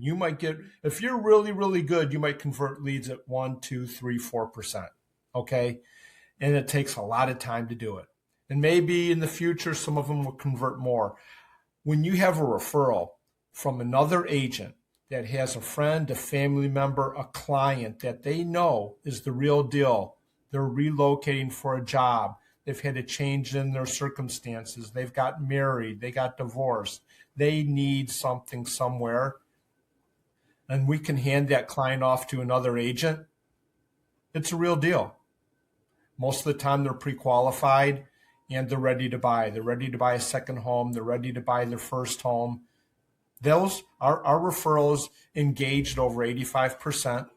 You might get, if you're really, really good, you might convert leads at 1, 2, 3, 4%. Okay. And it takes a lot of time to do it. And maybe in the future, some of them will convert more. When you have a referral from another agent that has a friend, a family member, a client that they know is the real deal, they're relocating for a job, they've had a change in their circumstances, they've got married, they got divorced, they need something somewhere, and we can hand that client off to another agent, it's a real deal. Most of the time they're pre-qualified and they're ready to buy. They're ready to buy a second home. They're ready to buy their first home. Those our referrals engaged over 85%,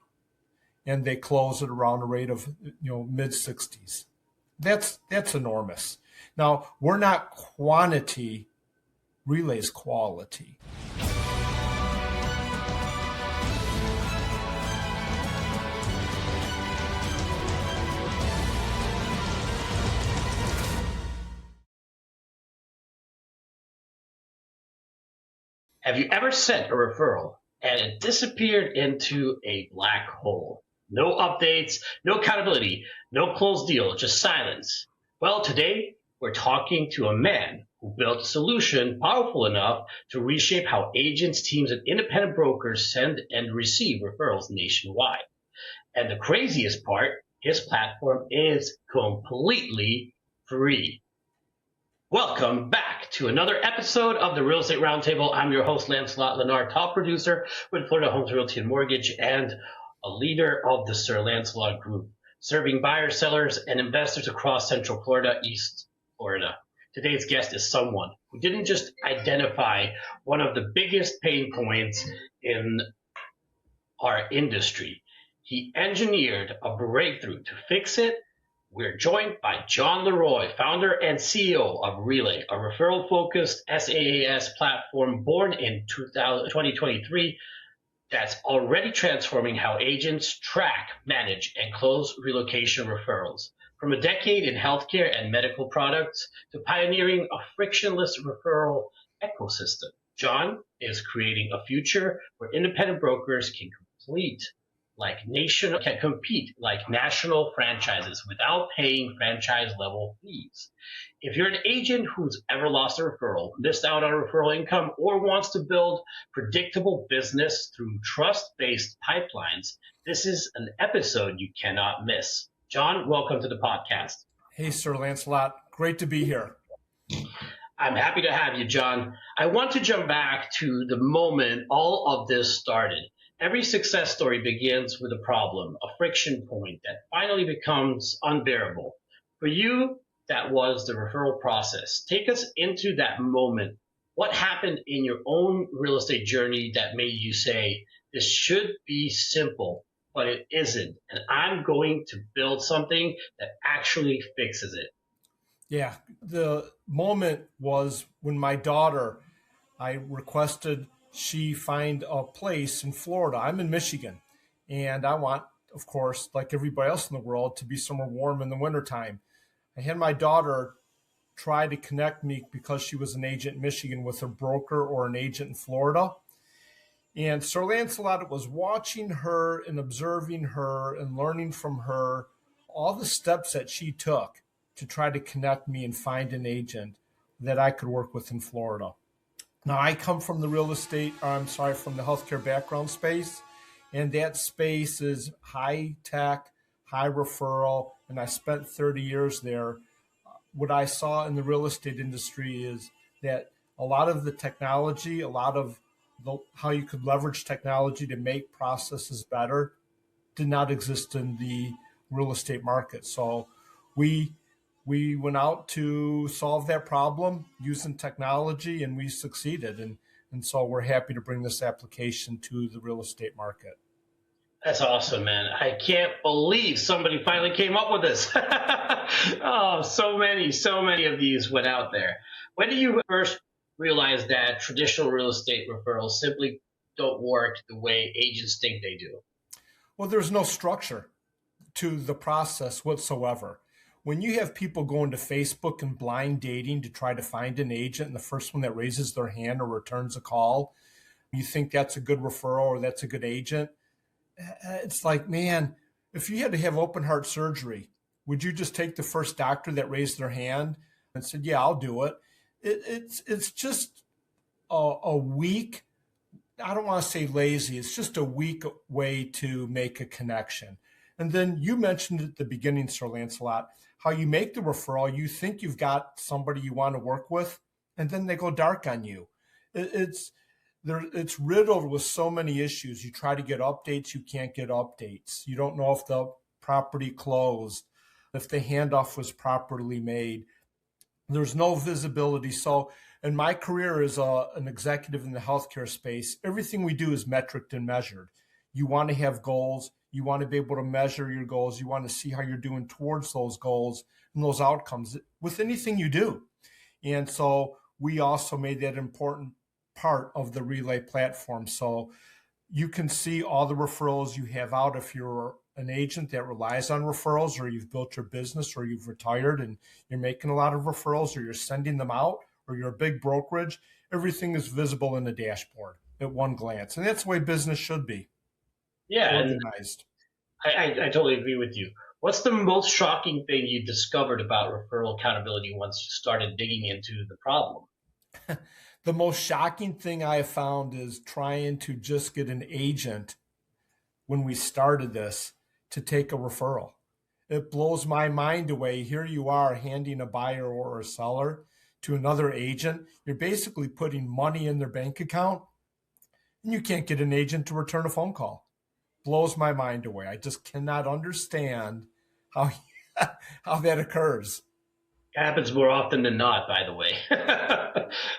and they close at around a rate of mid-60s. That's enormous. Now, we're not quantity, Relay's quality. Have you ever sent a referral and it disappeared into a black hole? No updates, no accountability, no closed deal, just silence. Well, today we're talking to a man who built a solution powerful enough to reshape how agents, teams, and independent brokers send and receive referrals nationwide. And the craziest part, his platform is completely free. Welcome back to another episode of the Real Estate Roundtable. I'm your host, Lancelot Lenard, top producer with Florida Homes Realty and Mortgage and a leader of the Sir Lancelot Group, serving buyers, sellers, and investors across Central Florida, East Florida. Today's guest is someone who didn't just identify one of the biggest pain points in our industry. He engineered a breakthrough to fix it. We're joined by John LeRoy, founder and CEO of Realay, a referral-focused SaaS platform born in 2023 that's already transforming how agents track, manage, and close relocation referrals. From a decade in healthcare and medical products to pioneering a frictionless referral ecosystem, John is creating a future where independent brokers can compete like national franchises without paying franchise-level fees. If you're an agent who's ever lost a referral, missed out on referral income, or wants to build predictable business through trust-based pipelines, this is an episode you cannot miss. John, welcome to the podcast. Hey, Sir Lancelot. Great to be here. I'm happy to have you, John. I want to jump back to the moment all of this started. Every success story begins with a problem, a friction point that finally becomes unbearable. For you, that was the referral process. Take us into that moment. What happened in your own real estate journey that made you say, this should be simple, but it isn't, and I'm going to build something that actually fixes it? Yeah, the moment was when my daughter, I requested she find a place in Florida. I'm in Michigan, and I want, of course, like everybody else in the world, to be somewhere warm in the wintertime. I had my daughter try to connect me because she was an agent in Michigan with a broker or an agent in Florida. And Sir Lancelot was watching her and observing her and learning from her all the steps that she took to try to connect me and find an agent that I could work with in Florida. Now, I come from the from the healthcare background space, and that space is high tech, high referral, and I spent 30 years there. What I saw in the real estate industry is that a lot of the technology, how you could leverage technology to make processes better did not exist in the real estate market. So we went out to solve that problem using technology, and we succeeded. And so we're happy to bring this application to the real estate market. That's awesome, man. I can't believe somebody finally came up with this. Oh, so many of these went out there. When did you first realize that traditional real estate referrals simply don't work the way agents think they do? Well, there's no structure to the process whatsoever. When you have people going to Facebook and blind dating to try to find an agent, and the first one that raises their hand or returns a call, you think that's a good referral or that's a good agent. It's like, man, if you had to have open heart surgery, would you just take the first doctor that raised their hand and said, yeah, I'll do it? It's just a weak, I don't want to say lazy, it's just a weak way to make a connection. And then you mentioned at the beginning, Sir Lancelot, how you make the referral, you think you've got somebody you want to work with, and then they go dark on you. It's riddled with so many issues. You try to get updates, you can't get updates. You don't know if the property closed, if the handoff was properly made. There's no visibility. So in my career as an executive in the healthcare space, everything we do is metriced and measured. You want to have goals. You want to be able to measure your goals. You want to see how you're doing towards those goals and those outcomes with anything you do. And so we also made that important part of the Relay platform. So you can see all the referrals you have out if you're an agent that relies on referrals, or you've built your business, or you've retired and you're making a lot of referrals, or you're sending them out, or you're a big brokerage. Everything is visible in the dashboard at one glance. And that's the way business should be. Yeah, organized. And I totally agree with you. What's the most shocking thing you discovered about referral accountability once you started digging into the problem? The most shocking thing I have found is trying to just get an agent when we started this to take a referral. It blows my mind away. Here you are handing a buyer or a seller to another agent. You're basically putting money in their bank account, and you can't get an agent to return a phone call. Blows my mind away. I just cannot understand how that occurs. It happens more often than not, by the way.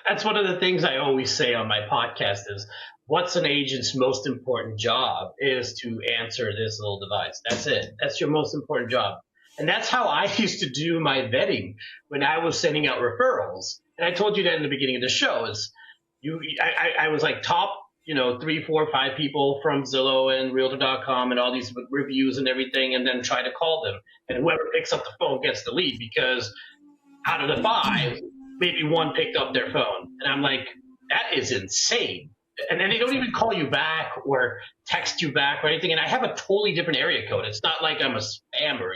That's one of the things I always say on my podcast is, what's an agent's most important job is to answer this little device. That's it. That's your most important job. And that's how I used to do my vetting when I was sending out referrals. And I told you that in the beginning of the show is I was like top, 3, 4, 5 people from Zillow and Realtor.com and all these reviews and everything, and then try to call them. And whoever picks up the phone gets the lead, because out of the 5, maybe 1 picked up their phone. And I'm like, that is insane. And then they don't even call you back or text you back or anything. And I have a totally different area code. It's not like I'm a spammer,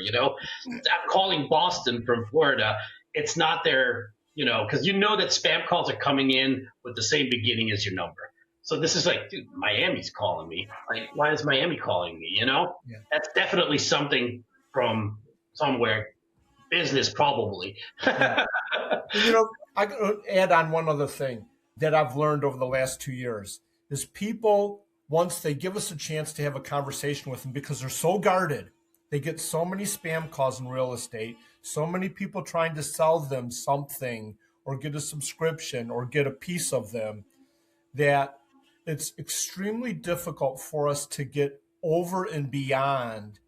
I'm calling Boston from Florida. It's not their, because that spam calls are coming in with the same beginning as your number. So this is like, dude, Miami's calling me. Like, why is Miami calling me? Yeah. That's definitely something from somewhere, business probably. Yeah. I could add on one other thing that I've learned over the last 2 years is people, once they give us a chance to have a conversation with them, because they're so guarded, they get so many spam calls in real estate, so many people trying to sell them something or get a subscription or get a piece of them, that it's extremely difficult for us to get over and beyond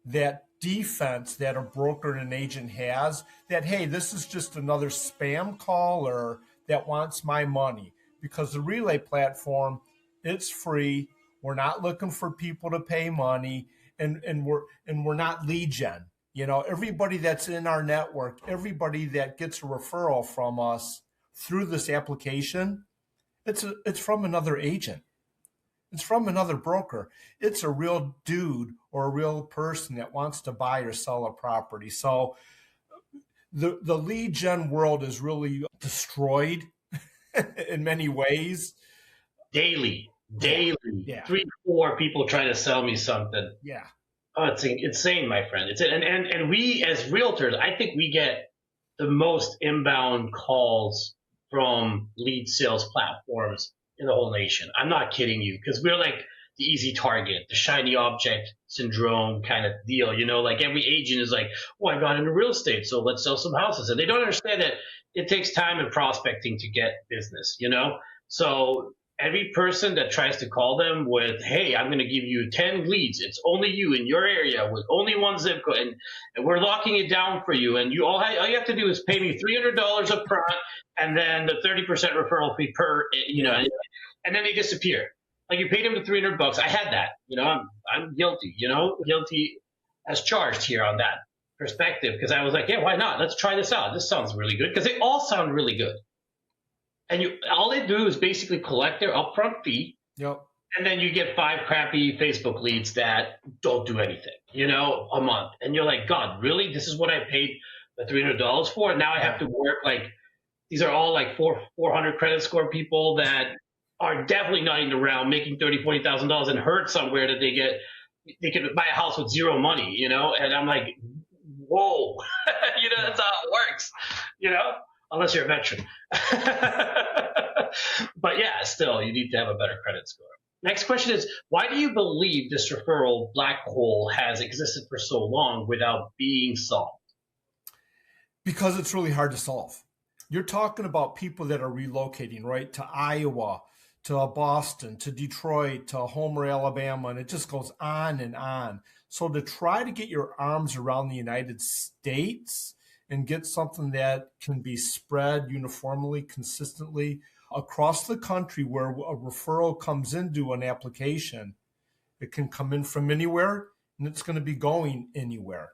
that defense that a broker and an agent has, that, hey, this is just another spam caller that wants my money. Because the Relay platform, it's free. We're not looking for people to pay money, and we're not lead gen. Everybody that's in our network, everybody that gets a referral from us through this application, it's from another agent. It's from another broker. It's a real dude or a real person that wants to buy or sell a property. So the lead gen world is really destroyed in many ways. Daily. Yeah. 3, 4 people trying to sell me something. Yeah. Oh, it's insane, my friend. And we as realtors, I think we get the most inbound calls from lead sales platforms in the whole nation. I'm not kidding you, because we're like the easy target, the shiny object syndrome kind of deal. Like every agent is like, oh, I got into real estate, so let's sell some houses. And they don't understand that it takes time and prospecting to get business, So every person that tries to call them with, hey, I'm going to give you 10 leads. It's only you in your area with only one zip code, and we're locking it down for you. And all you have to do is pay me $300 up front, and then the 30% referral fee per, and then they disappear. Like, you paid them the $300. I had that. I'm guilty. Guilty as charged here on that perspective, because I was like, yeah, why not? Let's try this out. This sounds really good, because they all sound really good. And all they do is basically collect their upfront fee, Yep. and then you get 5 crappy Facebook leads that don't do anything, a month. And you're like, God, really? This is what I paid the $300 for? And now I have to work like, these are all like 400 credit score people that are definitely not in the realm, making $30,000, $40,000 and hurt somewhere that they could buy a house with zero money, and I'm like, whoa, that's how it works, unless you're a veteran. But yeah, still, you need to have a better credit score. Next question is, why do you believe this referral black hole has existed for so long without being solved? Because it's really hard to solve. You're talking about people that are relocating, right, to Iowa, to Boston, to Detroit, to Homer, Alabama, and it just goes on and on. So to try to get your arms around the United States and get something that can be spread uniformly, consistently across the country where a referral comes into an application, it can come in from anywhere and it's going to be going anywhere.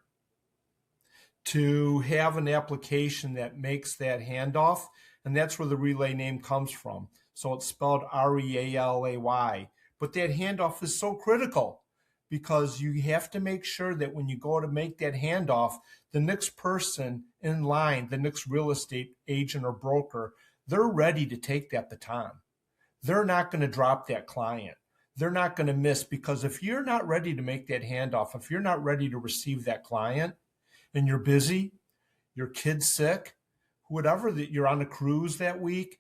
To have an application that makes that handoff, and that's where the Relay name comes from. So it's spelled Realay, but that handoff is so critical because you have to make sure that when you go to make that handoff, the next person in line, the next real estate agent or broker, they're ready to take that baton. They're not going to drop that client. They're not going to miss, because if you're not ready to make that handoff, if you're not ready to receive that client and you're busy, your kid's sick, whatever, that you're on a cruise that week,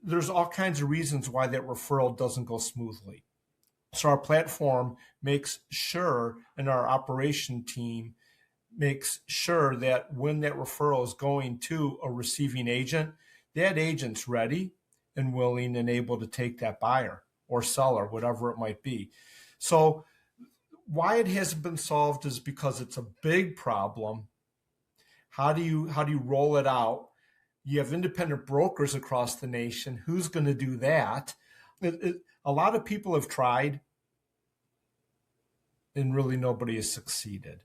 there's all kinds of reasons why that referral doesn't go smoothly. So our platform makes sure, and our operation team makes sure that when that referral is going to a receiving agent, that agent's ready and willing and able to take that buyer or seller, whatever it might be. So why it hasn't been solved is because it's a big problem. How do you roll it out? You have independent brokers across the nation. Who's going to do that? A lot of people have tried, and really nobody has succeeded.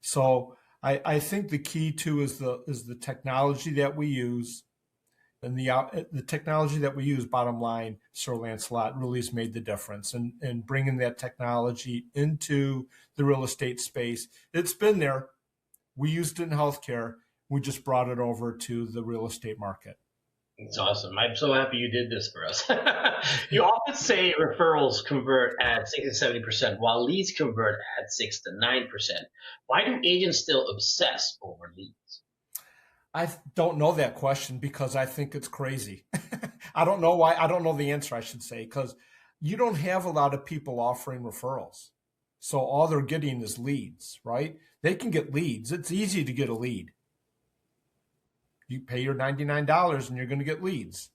So I think the key too is the technology that we use. And the technology that we use, bottom line, Sir Lancelot, really has made the difference. And bringing that technology into the real estate space, it's been there. We used it in healthcare. We just brought it over to the real estate market. It's awesome. I'm so happy you did this for us. You often say referrals convert at 60 to 70%, while leads convert at 6 to 9%. Why do agents still obsess over leads? I don't know that question because I think it's crazy. I don't know why. I don't know the answer, I should say, because you don't have a lot of people offering referrals. So all they're getting is leads, right? They can get leads. It's easy to get a lead. You pay your $99 and you're going to get leads.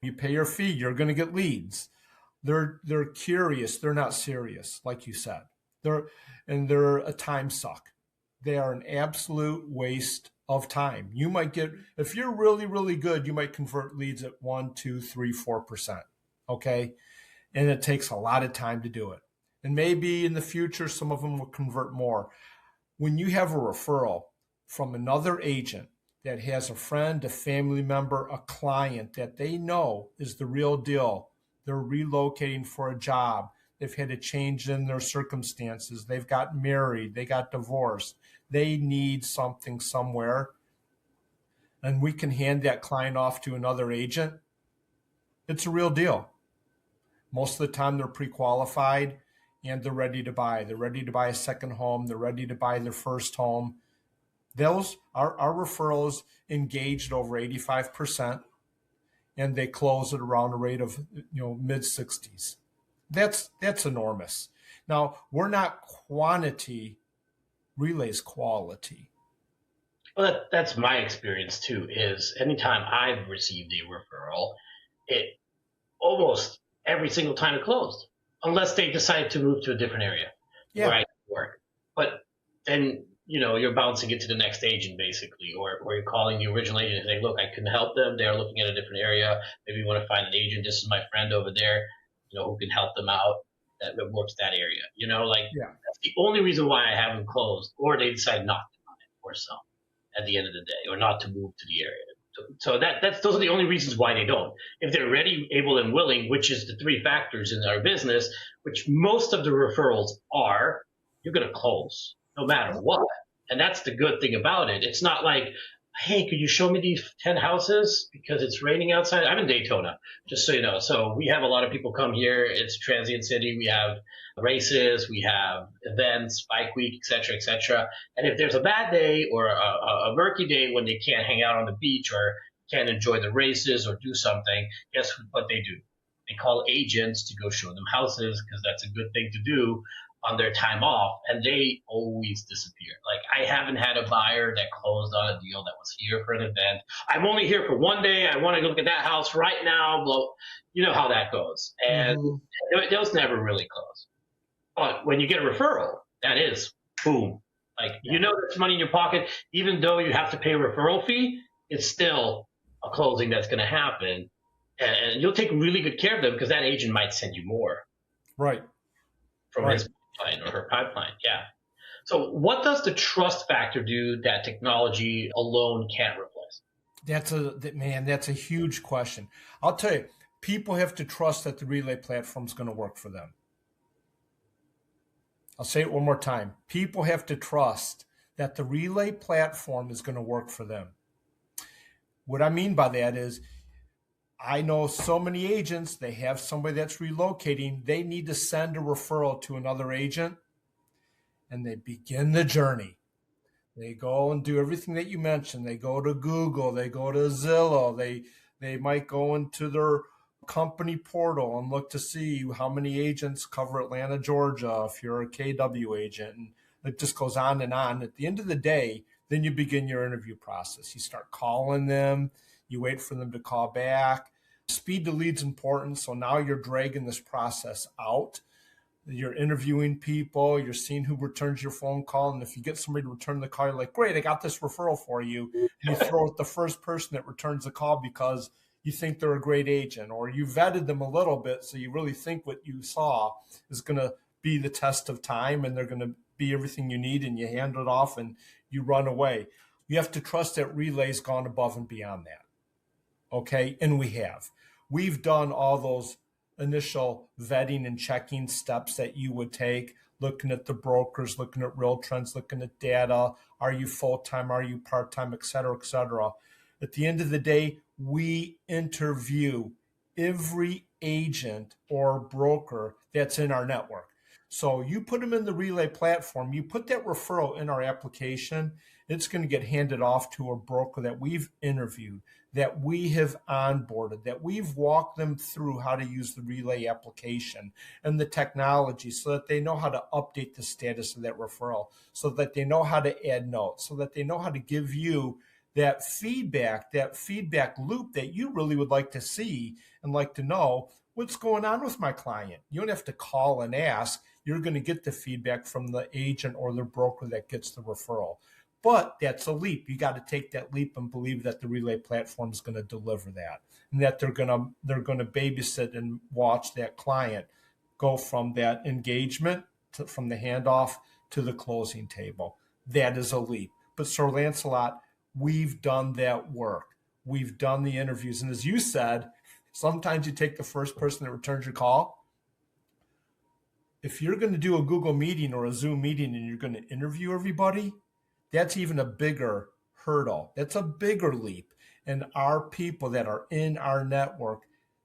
You pay your fee, you're going to get leads. They're curious. They're not serious, like you said. They're a time suck. They are an absolute waste of time. You might get, if you're really, really good, you might convert leads at 1, 2, 3, 4%. Okay. And it takes a lot of time to do it. And maybe in the future, some of them will convert more. When you have a referral from another agent that has a friend, a family member, a client that they know is the real deal, they're relocating for a job, they've had a change in their circumstances, they've got married, they got divorced, they need something somewhere, and we can hand that client off to another agent, it's a real deal. Most of the time they're pre-qualified and they're ready to buy. They're ready to buy a second home. They're ready to buy their first home. Those our referrals engaged over 85%, and they close at around a rate of mid 60s. That's enormous. Now, we're not quantity, Relay's quality. Well, that's my experience too, is anytime I've received a referral, it almost every single time it closed, unless they decide to move to a different area where I work. But then, you're bouncing it to the next agent basically, or you're calling the original agent and saying, look, I couldn't help them. They're looking at a different area. Maybe you want to find an agent. This is my friend over there, who can help them out that works that area. That's the only reason why I haven't closed, or they decide not to buy it or sell at the end of the day, or not to move to the area. So that's those are the only reasons why they don't. If they're ready, able, and willing, which is the three factors in our business, which most of the referrals are, you're going to close no matter what. And that's the good thing about it. It's not like, hey, could you show me these 10 houses because it's raining outside? I'm in Daytona, just so you know. So we have a lot of people come here. It's a transient city. We have races, we have events, bike week, et cetera, et cetera. And if there's a bad day or a murky day when they can't hang out on the beach or can't enjoy the races or do something, guess what they do? They call agents to go show them houses because that's a good thing to do on their time off, and they always disappear. Like, I haven't had a buyer that closed on a deal that was here for an event. I'm only here for one day. I want to go look at that house right now. Well, you know how that goes. And those never really close. But when you get a referral, that is boom. Like, you know, there's money in your pocket, even though you have to pay a referral fee, it's still a closing that's going to happen. And you'll take really good care of them because that agent might send you more. Right. From his pipeline or her pipeline. Yeah. So what does the trust factor do that technology alone can't replace? That's a huge question. I'll tell you, people have to trust that the Relay platform is going to work for them. I'll say it one more time. People have to trust that the Relay platform is going to work for them. What I mean by that is, I know so many agents, they have somebody that's relocating. They need to send a referral to another agent, and they begin the journey. They go and do everything that you mentioned. They go to Google, they go to Zillow, they might go into their company portal and look to see how many agents cover Atlanta, Georgia, if you're a KW agent. And it just goes on and on. At the end of the day, then you begin your interview process. You start calling them, you wait for them to call back. Speed to lead's important. So now you're dragging this process out. You're interviewing people. You're seeing who returns your phone call. And if you get somebody to return the call, you're like, great, I got this referral for you. And you throw out the first person that returns the call because you think they're a great agent, or you vetted them a little bit. So you really think what you saw is going to be the test of time and they're going to be everything you need, and you hand it off and you run away. You have to trust that Relay's gone above and beyond that. Okay. And we have. We've done all those initial vetting and checking steps that you would take, looking at the brokers, looking at real trends, looking at data. Are you full-time? Are you part-time? Et cetera, et cetera. At the end of the day, we interview every agent or broker that's in our network. So you put them in the Relay platform, you put that referral in our application, it's going to get handed off to a broker that we've interviewed, that we have onboarded, that we've walked them through how to use the Relay application and the technology so that they know how to update the status of that referral, so that they know how to add notes, so that they know how to give you that feedback loop that you really would like to see and like to know what's going on with my client. You don't have to call and ask. You're going to get the feedback from the agent or the broker that gets the referral. But that's a leap. You got to take that leap and believe that the Relay platform is going to deliver that, and that they're going to babysit and watch that client go from that engagement from the handoff to the closing table. That is a leap. But Sir Lancelot, we've done that work. We've done the interviews. And as you said, sometimes you take the first person that returns your call. If you're going to do a Google meeting or a Zoom meeting and you're going to interview everybody, that's even a bigger hurdle. That's a bigger leap. And our people that are in our network,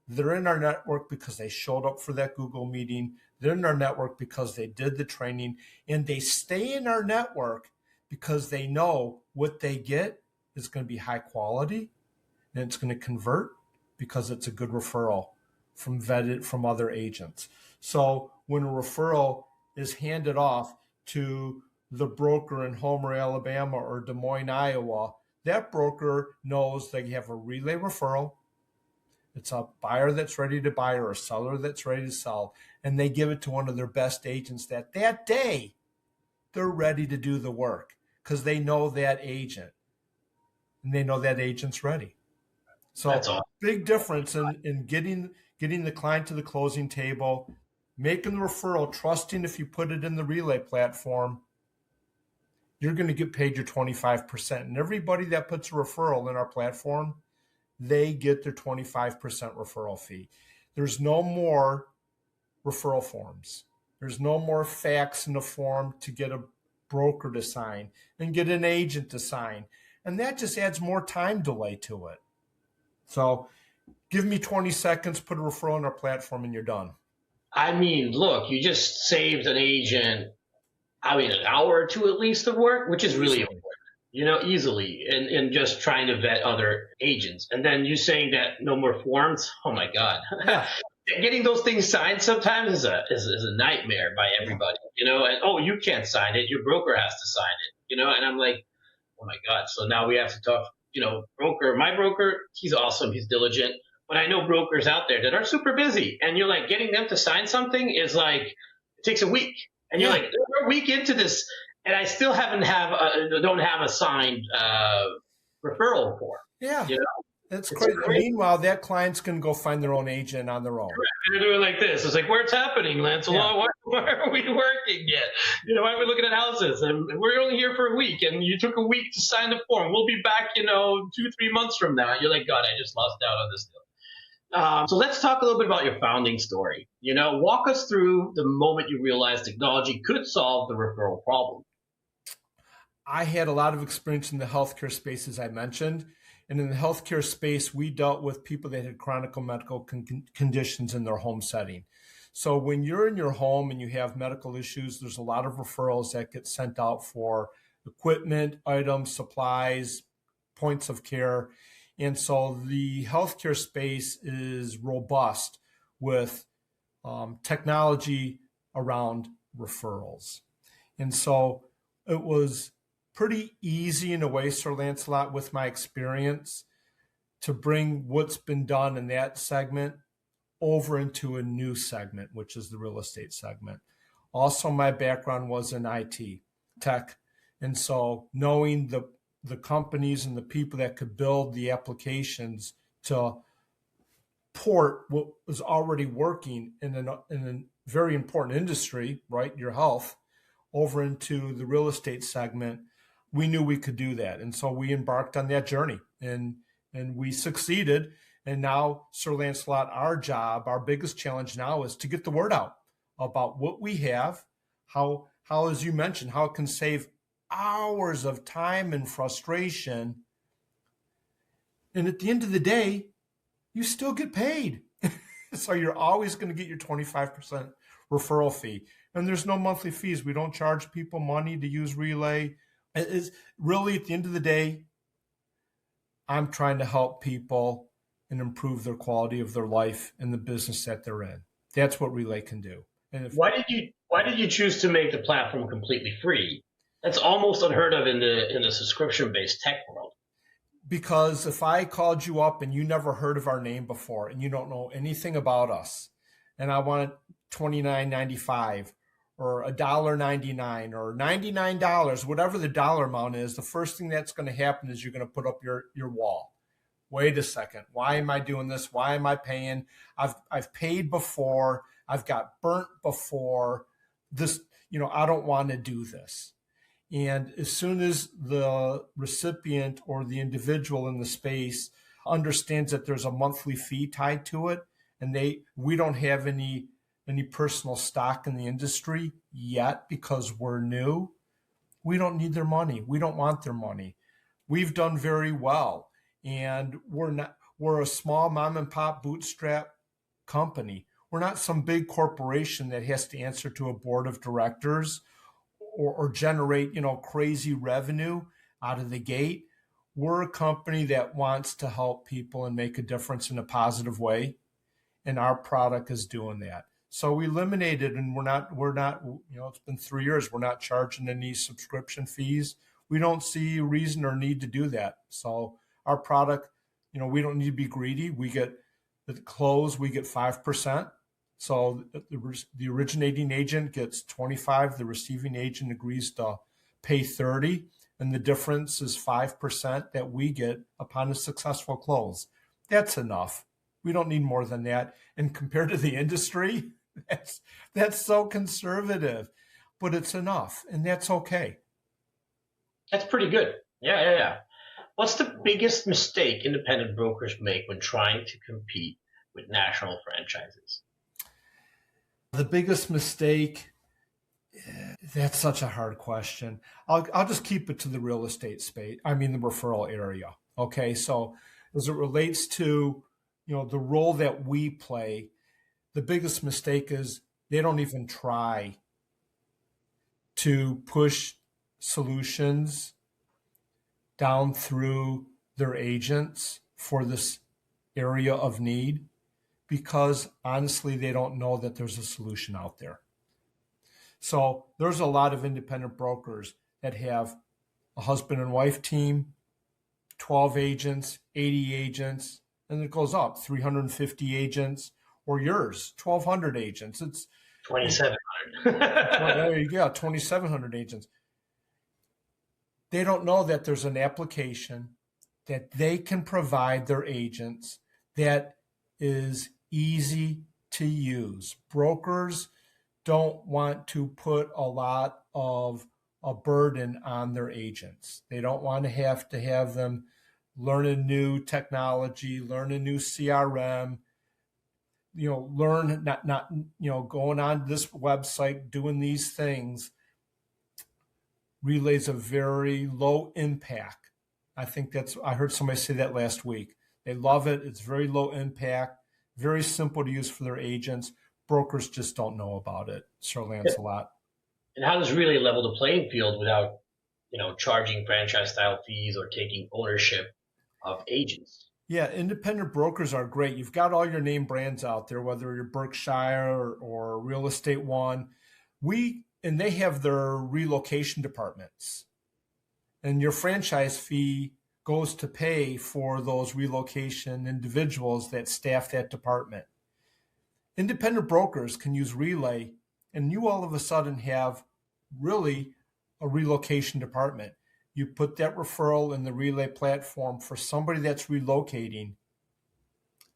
they're in our network because they showed up for that Google meeting. They're in our network because they did the training, and they stay in our network because they know what they get is going to be high quality and it's going to convert because it's a good referral from other agents. So when a referral is handed off to the broker in Homer, Alabama or Des Moines, Iowa, that broker knows they have a Relay referral. It's a buyer that's ready to buy or a seller that's ready to sell, and they give it to one of their best agents that day they're ready to do the work because they know that agent and they know that agent's ready. So that's awesome. Big difference in getting the client to the closing table, making the referral, trusting if you put it in the Relay platform, you're going to get paid your 25%. And everybody that puts a referral in our platform, they get their 25% referral fee. There's no more referral forms. There's no more facts in the form to get a broker to sign and get an agent to sign. And that just adds more time delay to it. So give me 20 seconds, put a referral in our platform, and you're done. I mean, look, you just saved an agent, an hour or two at least of work, which is really important, easily, and just trying to vet other agents. And then you saying that no more forms. Oh my God. Yeah. Getting those things signed sometimes is a nightmare by everybody, and oh, you can't sign it. Your broker has to sign it, and I'm like, oh my God. So now we have to talk, my broker, he's awesome. He's diligent. But I know brokers out there that are super busy, and you're like, getting them to sign something is like, it takes a week. And you're like, we're a week into this, and I still don't have a signed referral form. Yeah. That's crazy. Meanwhile, that client's going to go find their own agent on their own. Correct. They're doing like this. It's like, where's happening, Lancelot? Why are we working yet? Why are we looking at houses? And we're only here for a week, and you took a week to sign the form. We'll be back, 2-3 months from now. You're like, God, I just lost out on this deal. So let's talk a little bit about your founding story. Walk us through the moment you realized technology could solve the referral problem. I had a lot of experience in the healthcare space, as I mentioned. And in the healthcare space, we dealt with people that had chronic medical conditions in their home setting. So when you're in your home and you have medical issues, there's a lot of referrals that get sent out for equipment, items, supplies, points of care. And so the healthcare space is robust with technology around referrals. And so it was pretty easy in a way, Sir Lancelot, with my experience, to bring what's been done in that segment over into a new segment, which is the real estate segment. Also, my background was in IT, tech. And so knowing the companies and the people that could build the applications to port what was already working in a very important industry, right, your health, over into the real estate segment, we knew we could do that. And so we embarked on that journey and we succeeded. And now, Sir Lancelot, our biggest challenge now is to get the word out about what we have, how, as you mentioned, how it can save hours of time and frustration. And at the end of the day, you still get paid. So you're always going to get your 25% referral fee. And there's no monthly fees. We don't charge people money to use Relay. It's really, at the end of the day, I'm trying to help people and improve their quality of their life and the business that they're in. That's what Relay can do. And why did you choose to make the platform completely free? That's almost unheard of in the subscription-based tech world. Because if I called you up and you never heard of our name before and you don't know anything about us, and I wanted $29.95 or $1.99 or $99, whatever the dollar amount is, the first thing that's going to happen is you're going to put up your wall. Wait a second. Why am I doing this? Why am I paying? I've paid before. I've got burnt before. This, I don't want to do this. And as soon as the recipient or the individual in the space understands that there's a monthly fee tied to it, and we don't have any personal stock in the industry yet because we're new, we don't need their money. We don't want their money. We've done very well. And we're a small mom and pop bootstrap company. We're not some big corporation that has to answer to a board of directors or generate, crazy revenue out of the gate. We're a company that wants to help people and make a difference in a positive way. And our product is doing that. So we eliminated, and we're not, it's been 3 years. We're not charging any subscription fees. We don't see a reason or need to do that. So our product, we don't need to be greedy. We get at the close, we get 5%. So the originating agent gets 25. The receiving agent agrees to pay 30. And the difference is 5% that we get upon a successful close. That's enough. We don't need more than that. And compared to the industry, that's so conservative, but it's enough, and that's okay. That's pretty good. Yeah. What's the biggest mistake independent brokers make when trying to compete with national franchises? The biggest mistake, that's such a hard question. I'll just keep it to the real estate space. I mean, the referral area. Okay. So as it relates to, the role that we play, the biggest mistake is they don't even try to push solutions down through their agents for this area of need because honestly, they don't know that there's a solution out there. So there's a lot of independent brokers that have a husband and wife team, 12 agents, 80 agents, and it goes up 350 agents, or yours, 1,200 agents. It's 2,700. there you go, 2,700 agents. They don't know that there's an application that they can provide their agents that is easy to use. Brokers don't want to put a lot of a burden on their agents. They don't want to have them learn a new technology, learn a new CRM, learn not going on this website, doing these things. Relay's a very low impact. I heard somebody say that last week. They love it. It's very low impact, very simple to use for their agents. Brokers just don't know about it, Sir Lancelot. And how does Relay level the playing field without, charging franchise style fees or taking ownership of agents? Yeah, independent brokers are great. You've got all your name brands out there, whether you're Berkshire or Real Estate One. And they have their relocation departments. And your franchise fee goes to pay for those relocation individuals that staff that department. Independent brokers can use Relay, and you all of a sudden have really a relocation department. You put that referral in the Relay platform for somebody that's relocating,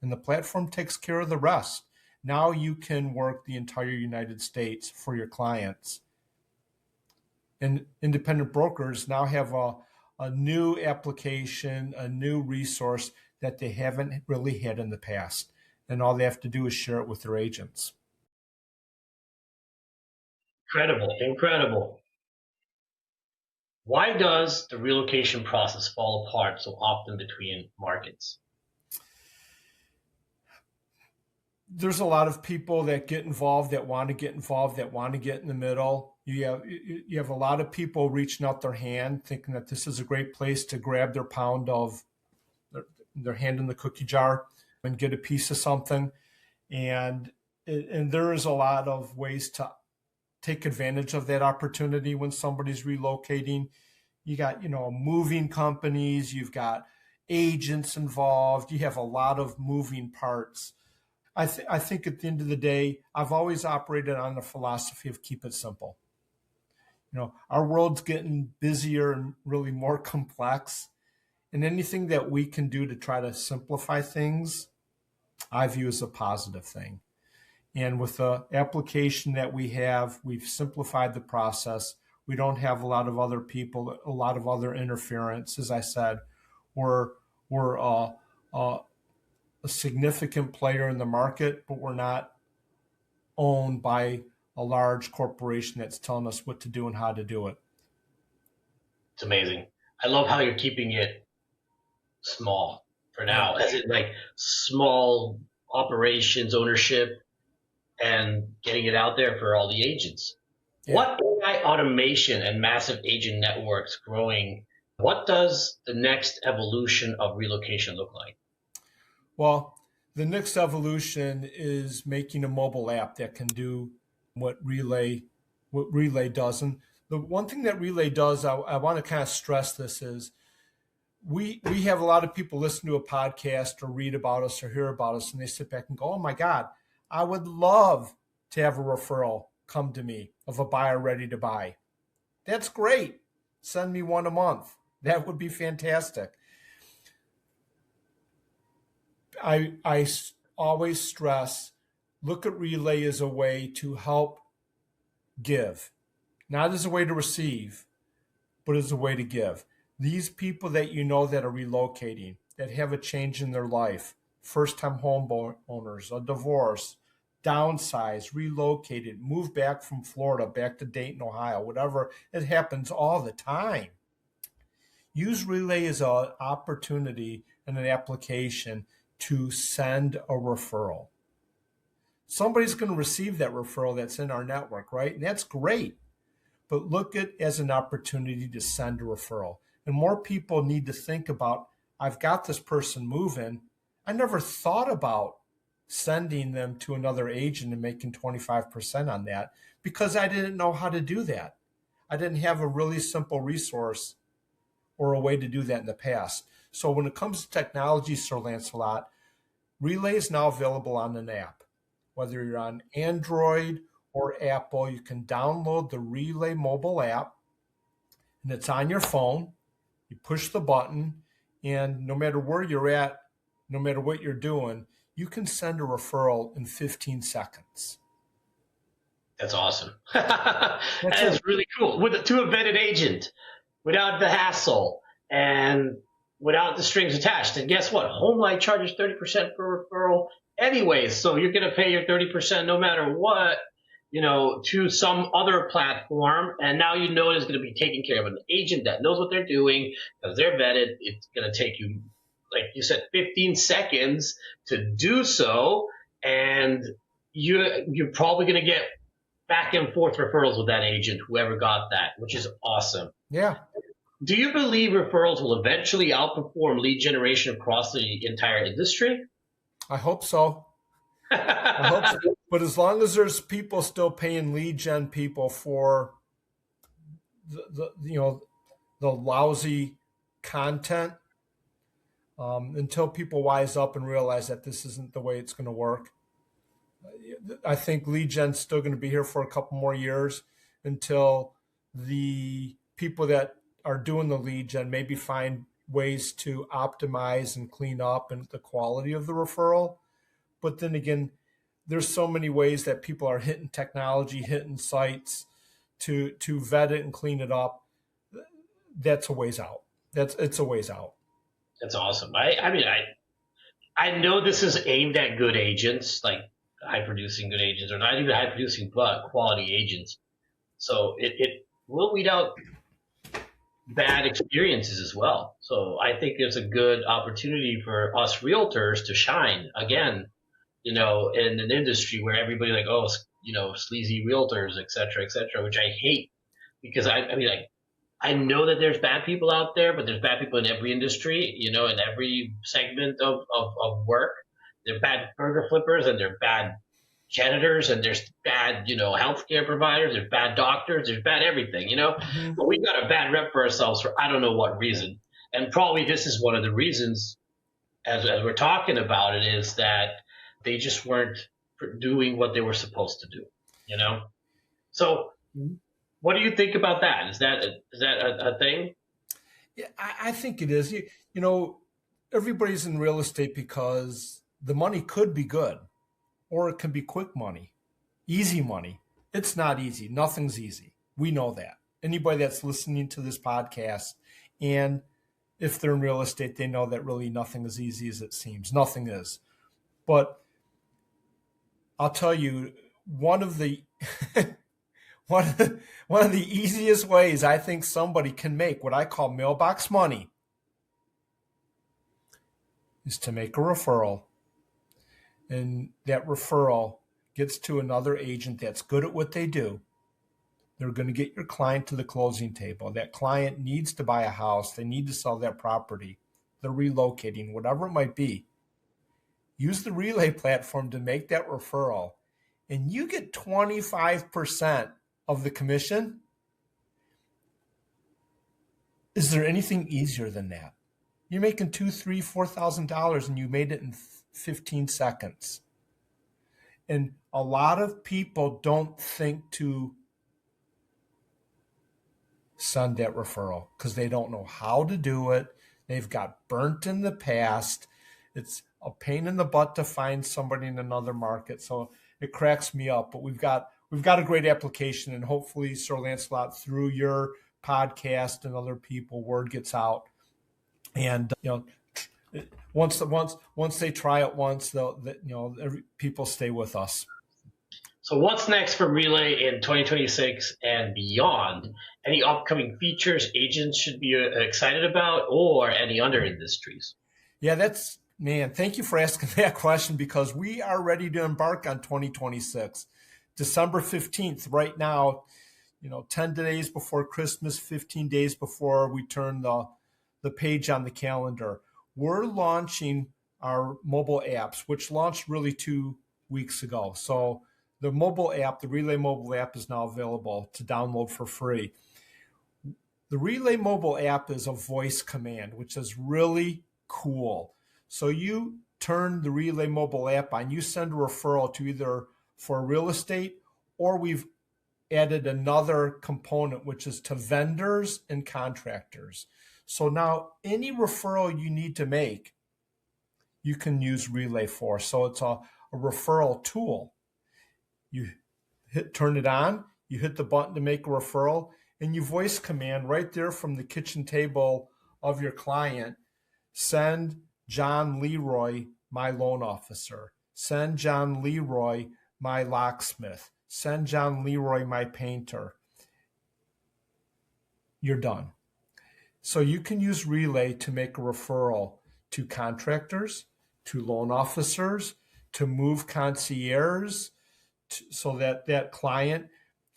and the platform takes care of the rest. Now you can work the entire United States for your clients. And independent brokers now have a new application, a new resource that they haven't really had in the past. And all they have to do is share it with their agents. Incredible. Why does the relocation process fall apart so often between markets? There's a lot of people that get involved, that want to get involved, that want to get in the middle. You have a lot of people reaching out their hand, thinking that this is a great place to grab their pound of their hand in the cookie jar and get a piece of something. And there is a lot of ways to take advantage of that opportunity when somebody's relocating. You got, moving companies, you've got agents involved, you have a lot of moving parts. I think at the end of the day, I've always operated on the philosophy of keep it simple. Our world's getting busier and really more complex. And anything that we can do to try to simplify things, I view as a positive thing. And with the application that we have, we've simplified the process. We don't have a lot of other people, a lot of other interference. As I said, we're a significant player in the market, but we're not owned by a large corporation that's telling us what to do and how to do it. It's amazing. I love how you're keeping it small for now, as in like small operations ownership and getting it out there for all the agents. Yeah. What AI automation and massive agent networks growing? What does the next evolution of relocation look like? Well, the next evolution is making a mobile app that can do what Relay does. And the one thing that Relay does, I want to kind of stress this, is we have a lot of people listen to a podcast or read about us or hear about us, and they sit back and go, oh my God, I would love to have a referral come to me of a buyer ready to buy. That's great. Send me one a month. That would be fantastic. I always stress, look at Relay as a way to help give, not as a way to receive. but as a way to give. These people that you know that are relocating, that have a change in their life, first-time home owners, a divorce, downsize, relocated, move back from Florida, back to Dayton, Ohio, whatever. It happens all the time. Use Relay as an opportunity and an application to send a referral. Somebody's going to receive that referral that's in our network, right? And that's great. But look at it as an opportunity to send a referral. And more people need to think about, I've got this person moving. I never thought about sending them to another agent and making 25% on that because I didn't know how to do that. I didn't have a really simple resource or a way to do that in the past. So when it comes to technology, Sir Lancelot, Relay is now available on an app. Whether you're on Android or Apple, you can download the Relay mobile app, and it's on your phone. You push the button, and no matter where you're at, no matter what you're doing, you can send a referral in 15 seconds. That's awesome. That is really cool. To a vetted agent, without the hassle and without the strings attached. And guess what? HomeLight charges 30% per referral anyways. So you're going to pay your 30% no matter what, to some other platform. And now you know it's going to be taken care of. An agent that knows what they're doing because they're vetted. It's going to take you, like you said, 15 seconds to do so. And you're probably going to get back and forth referrals with that agent, whoever got that, which is awesome. Yeah. Do you believe referrals will eventually outperform lead generation across the entire industry? I hope so. I hope so. But as long as there's people still paying lead gen people for the lousy content, until people wise up and realize that this isn't the way it's going to work, I think lead gen's still going to be here for a couple more years until the people that are doing the lead gen maybe find ways to optimize and clean up and the quality of the referral. But then again, there's so many ways that people are hitting technology, hitting sites to vet it and clean it up. That's a ways out. It's a ways out. That's awesome. I know this is aimed at good agents, like high producing good agents, or not even high producing, but quality agents. So it will weed out bad experiences as well. So I think there's a good opportunity for us realtors to shine again, in an industry where everybody sleazy realtors, et cetera, which I hate because I know that there's bad people out there, but there's bad people in every industry, in every segment of work. They're bad burger flippers and they're bad janitors and there's bad, healthcare providers, there's bad doctors, there's bad everything, Mm-hmm. But we've got a bad rep for ourselves for I don't know what reason. And probably this is one of the reasons as we're talking about it is that they just weren't doing what they were supposed to do, So what do you think about that? Is that a thing? Yeah, I think it is. Everybody's in real estate because the money could be good or it can be quick money, easy money. It's not easy. Nothing's easy. We know that. Anybody that's listening to this podcast, and if they're in real estate, they know that really nothing is easy as it seems. Nothing is. But I'll tell you, one of the one of the easiest ways I think somebody can make what I call mailbox money is to make a referral. And that referral gets to another agent that's good at what they do. They're going to get your client to the closing table. That client needs to buy a house. They need to sell that property. They're relocating, whatever it might be. Use the Relay platform to make that referral, and you get 25% of the commission. Is there anything easier than that? You're making $2,000, $3,000, $4,000, and you made it in 15 seconds. And a lot of people don't think to send that referral because they don't know how to do it. They've got burnt in the past. It's a pain in the butt to find somebody in another market. So it cracks me up. But we've got a great application, and hopefully, Sir Lancelot, through your podcast and other people, word gets out. And, once they try it once, people stay with us. So what's next for Relay in 2026 and beyond? Any upcoming features agents should be excited about, or any other industries? Yeah, thank you for asking that question, because we are ready to embark on 2026. December 15th, right now, 10 days before Christmas, 15 days before we turn the page on the calendar. We're launching our mobile apps, which launched really 2 weeks ago. So the mobile app, the Relay mobile app, is now available to download for free. The Relay mobile app is a voice command, which is really cool. So you turn the Relay mobile app on, you send a referral to either for real estate, or we've added another component, which is to vendors and contractors. So now any referral you need to make, you can use Relay for. So it's a referral tool. You turn it on, you hit the button to make a referral, and you voice command right there from the kitchen table of your client, send John LeRoy, my loan officer. Send John LeRoy, my locksmith. Send John LeRoy, my painter. You're done. So you can use Relay to make a referral to contractors, to loan officers, to move concierge, so that client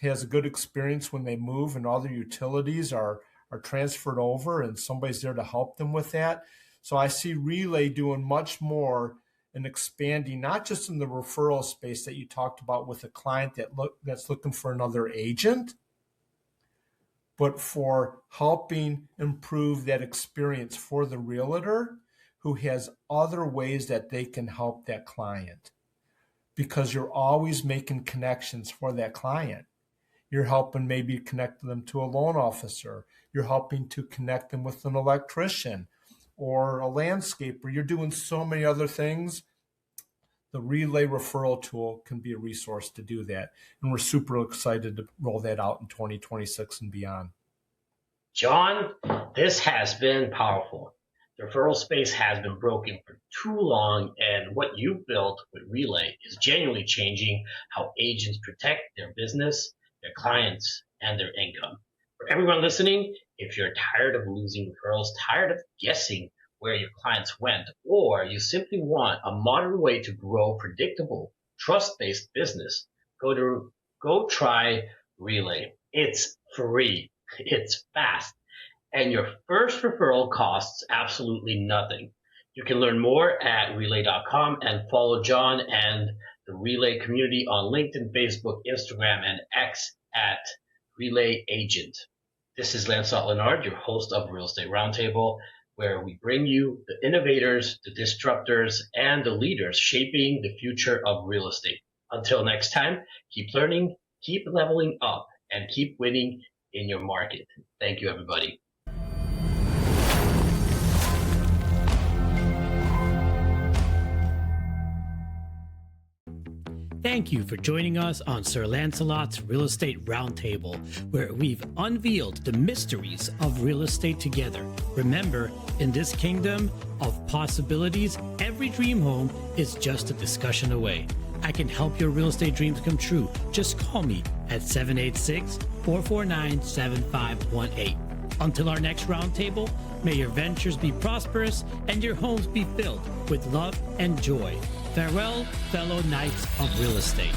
has a good experience when they move and all their utilities are transferred over and somebody's there to help them with that. So I see Relay doing much more and expanding, not just in the referral space that you talked about with a client that's looking for another agent, but for helping improve that experience for the realtor who has other ways that they can help that client. Because you're always making connections for that client. You're helping maybe connect them to a loan officer. You're helping to connect them with an electrician or a landscaper. You're doing so many other things. The Relay referral tool can be a resource to do that. And we're super excited to roll that out in 2026 and beyond. John, this has been powerful. The referral space has been broken for too long, and what you've built with Relay is genuinely changing how agents protect their business, their clients, and their income. For everyone listening, if you're tired of losing referrals, tired of guessing where your clients went, or you simply want a modern way to grow predictable, trust-based business, go try Relay. It's free, it's fast, and your first referral costs absolutely nothing. You can learn more at relay.com and follow John and the Relay community on LinkedIn, Facebook, Instagram, and X at Relay Agent. This is Lancelot Lenard, your host of Real Estate Roundtable, where we bring you the innovators, the disruptors, and the leaders shaping the future of real estate. Until next time, keep learning, keep leveling up, and keep winning in your market. Thank you, everybody. Thank you for joining us on Sir Lancelot's Real Estate Roundtable, where we've unveiled the mysteries of real estate together. Remember, in this kingdom of possibilities, every dream home is just a discussion away. I can help your real estate dreams come true. Just call me at 786-449-7518. Until our next roundtable, may your ventures be prosperous and your homes be filled with love and joy. Farewell, fellow knights of real estate.